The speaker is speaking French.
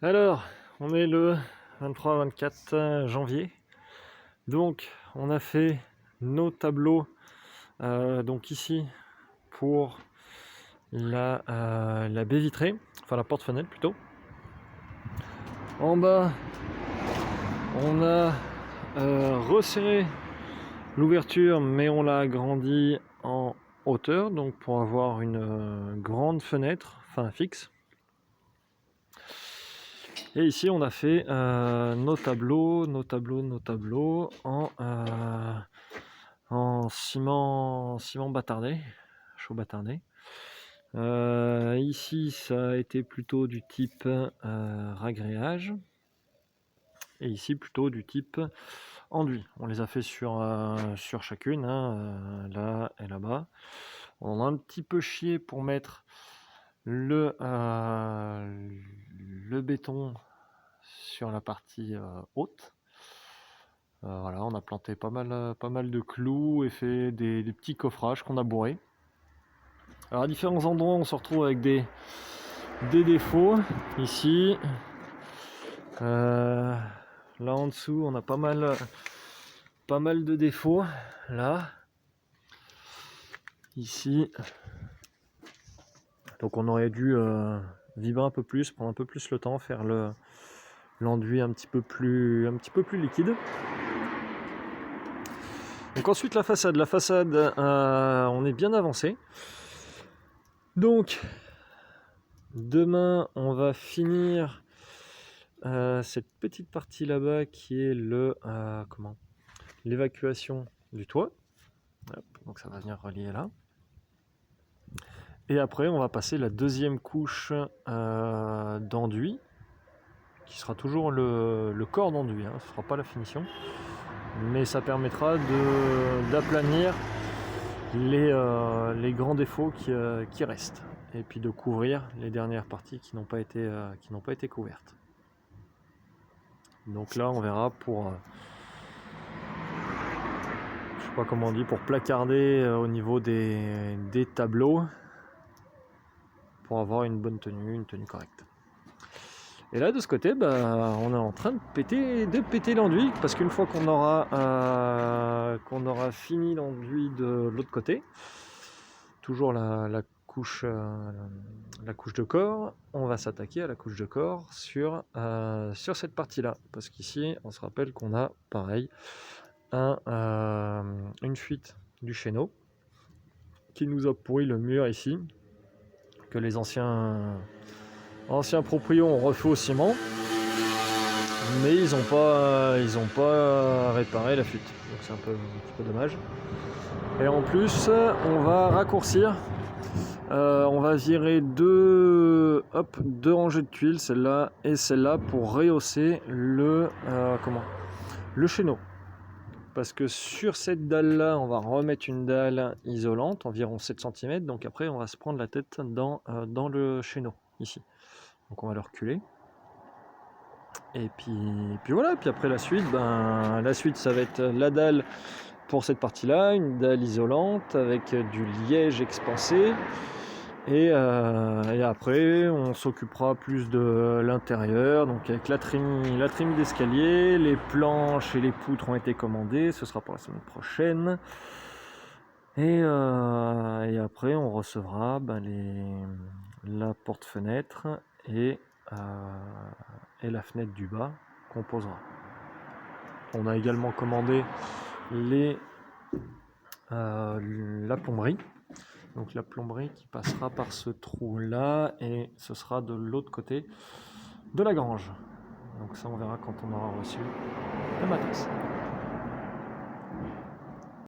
Alors, on est le 23-24 janvier. Donc, on a fait nos tableaux. Donc ici, pour la baie vitrée, enfin la porte-fenêtre plutôt. En bas, on a resserré l'ouverture, mais on l'a agrandi en hauteur, donc pour avoir une grande fenêtre, enfin fixe. Et ici, on a fait nos tableaux en ciment bâtardé, chaud bâtardé. Ici, ça a été plutôt du type ragréage. Et ici, plutôt du type enduit. On les a fait sur chacune, là et là-bas. On a un petit peu chié pour mettre le béton sur la partie haute. Voilà, on a planté pas mal de clous et fait des petits coffrages qu'on a bourrés. Alors à différents endroits, on se retrouve avec des défauts. Ici, là en dessous, on a pas mal de défauts. Là, ici, donc on aurait dû vibrer un peu plus, prendre un peu plus le temps, faire l'enduit un petit peu plus liquide. Donc ensuite la façade, on est bien avancé. Donc demain on va finir cette petite partie là-bas qui est l'évacuation du toit. Hop, donc ça va venir relier là. Et après on va passer la deuxième couche d'enduit, qui sera toujours le corps d'enduit, ce ne sera pas la finition. Mais ça permettra d'aplanir les grands défauts qui restent, et puis de couvrir les dernières parties qui n'ont pas été couvertes. Donc là on verra pour je sais pas comment on dit, pour placarder au niveau des tableaux, pour avoir une bonne tenue, une tenue correcte. Et là de ce côté, on est en train de péter l'enduit, parce qu'une fois qu'on aura fini l'enduit de l'autre côté, toujours la couche de corps, on va s'attaquer à la couche de corps sur cette partie-là, parce qu'ici on se rappelle qu'on a pareil une fuite du chéneau qui nous a pourri le mur ici, que les anciens proprios ont refait au ciment, mais ils n'ont pas réparé la fuite, donc c'est un petit peu dommage. Et en plus on va raccourcir, on va virer deux rangées de tuiles, celle-là et celle-là, pour rehausser le chéneau. Parce que sur cette dalle-là, on va remettre une dalle isolante, environ 7 cm, donc après on va se prendre la tête dans le chéneau, ici. Donc on va le reculer. Et puis voilà, puis après la suite, ça va être la dalle pour cette partie-là, une dalle isolante avec du liège expansé. Et après, on s'occupera plus de l'intérieur, donc avec la trémie d'escalier. Les planches et les poutres ont été commandées, ce sera pour la semaine prochaine. Et après, on recevra la porte-fenêtre et la fenêtre du bas qu'on posera. On a également commandé la plomberie. Donc la plomberie qui passera par ce trou là, et ce sera de l'autre côté de la grange. Donc ça on verra quand on aura reçu le matos.